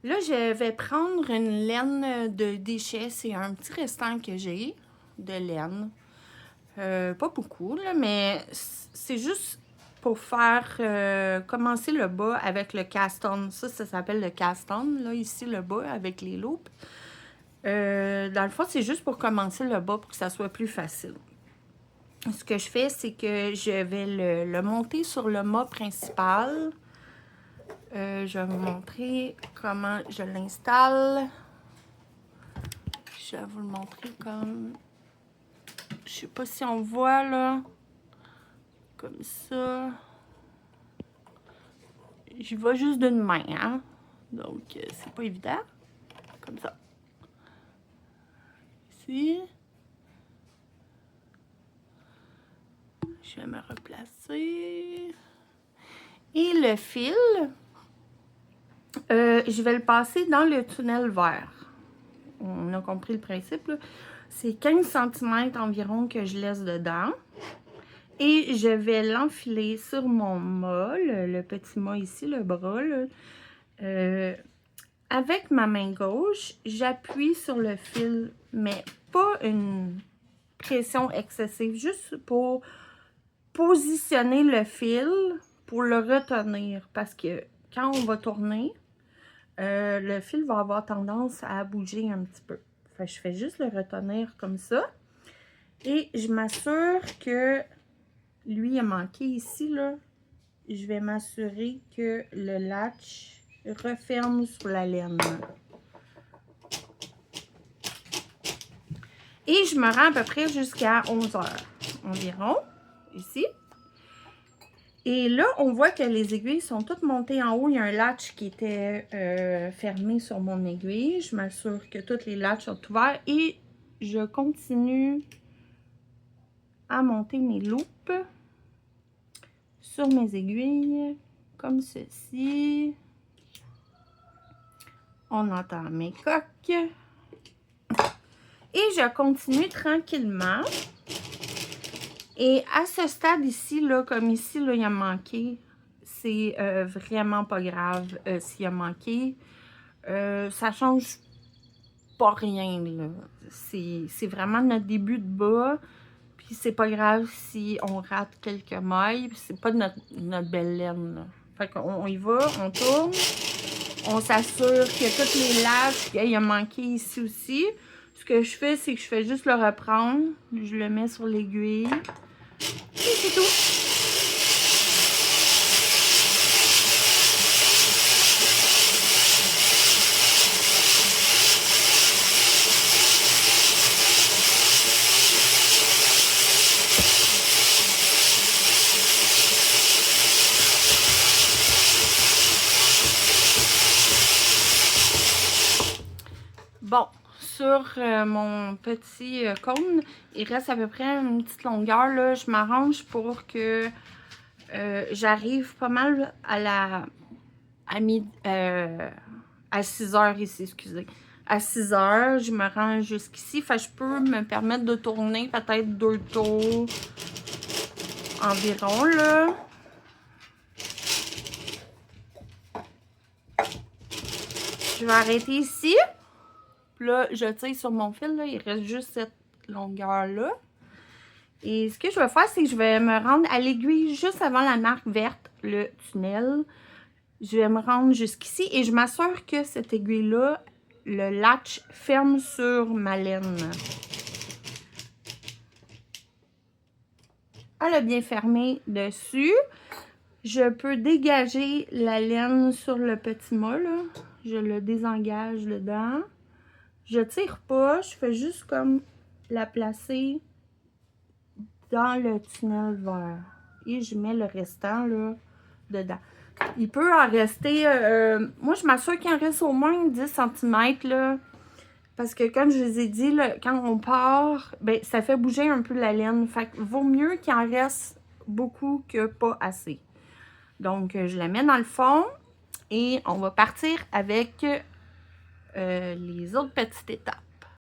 Là, je vais prendre une laine de déchets. C'est un petit restant que j'ai de laine. Pas beaucoup, là, mais c'est juste pour faire commencer le bas avec le cast-on. Ça s'appelle le cast-on, là, ici, le bas, avec les loupes. Dans le fond, c'est juste pour commencer le bas, pour que ça soit plus facile. Ce que je fais, c'est que je vais le monter sur le mât principal. Je vais vous montrer comment je l'installe. Je vais vous le montrer comme... Je sais pas si on voit, là. Comme ça. J'y vais juste d'une main, hein. Donc, c'est pas évident. Comme ça. Ici. Je vais me replacer. Et le fil, je vais le passer dans le tunnel vert. On a compris le principe, là. C'est 15 cm environ que je laisse dedans. Et je vais l'enfiler sur mon mât, le petit mât ici, le bras, là. Avec ma main gauche, j'appuie sur le fil, mais pas une pression excessive, juste pour positionner le fil, pour le retenir. Parce que quand on va tourner, le fil va avoir tendance à bouger un petit peu. Fait que je fais juste le retenir comme ça. Et je m'assure que lui a manqué ici, là. Je vais m'assurer que le latch referme sur la laine. Et je me rends à peu près jusqu'à 11 h environ, ici. Et là, on voit que les aiguilles sont toutes montées en haut. Il y a un latch qui était fermé sur mon aiguille. Je m'assure que toutes les latches sont ouverts. Et je continue à monter mes loupes sur mes aiguilles, comme ceci. On entend mes coques. Et je continue tranquillement. Et à ce stade ici, là, comme ici, là, il a manqué, c'est vraiment pas grave s'il a manqué. Ça change pas rien, là. C'est vraiment notre début de bas. Puis c'est pas grave si on rate quelques mailles. C'est pas notre belle laine, là. Fait qu'on y va, on tourne. On s'assure que toutes les latches, qu'il a manqué ici aussi. Ce que je fais, c'est que je fais juste le reprendre. Je le mets sur l'aiguille. Et c'est tout. Bon, sur mon petit cône, il reste à peu près une petite longueur, là. Je m'arrange pour que j'arrive pas mal à 6 h ici, excusez. À 6 h, je me rends jusqu'ici. Fait que je peux me permettre de tourner peut-être 2 tours environ, là. Je vais arrêter ici. Puis là, je tire sur mon fil, là. Il reste juste cette longueur-là. Et ce que je vais faire, c'est que je vais me rendre à l'aiguille juste avant la marque verte, le tunnel. Je vais me rendre jusqu'ici et je m'assure que cette aiguille-là, le latch ferme sur ma laine. Elle a bien fermé dessus. Je peux dégager la laine sur le petit mât, là. Je le désengage dedans. Je tire pas, je fais juste comme la placer dans le tunnel vert. Et je mets le restant, là, dedans. Il peut en rester... moi, je m'assure qu'il en reste au moins 10 cm, là. Parce que, comme je vous ai dit, là, quand on part, ben, ça fait bouger un peu la laine. Fait que vaut mieux qu'il en reste beaucoup que pas assez. Donc, je la mets dans le fond. Et on va partir avec les autres petites étapes.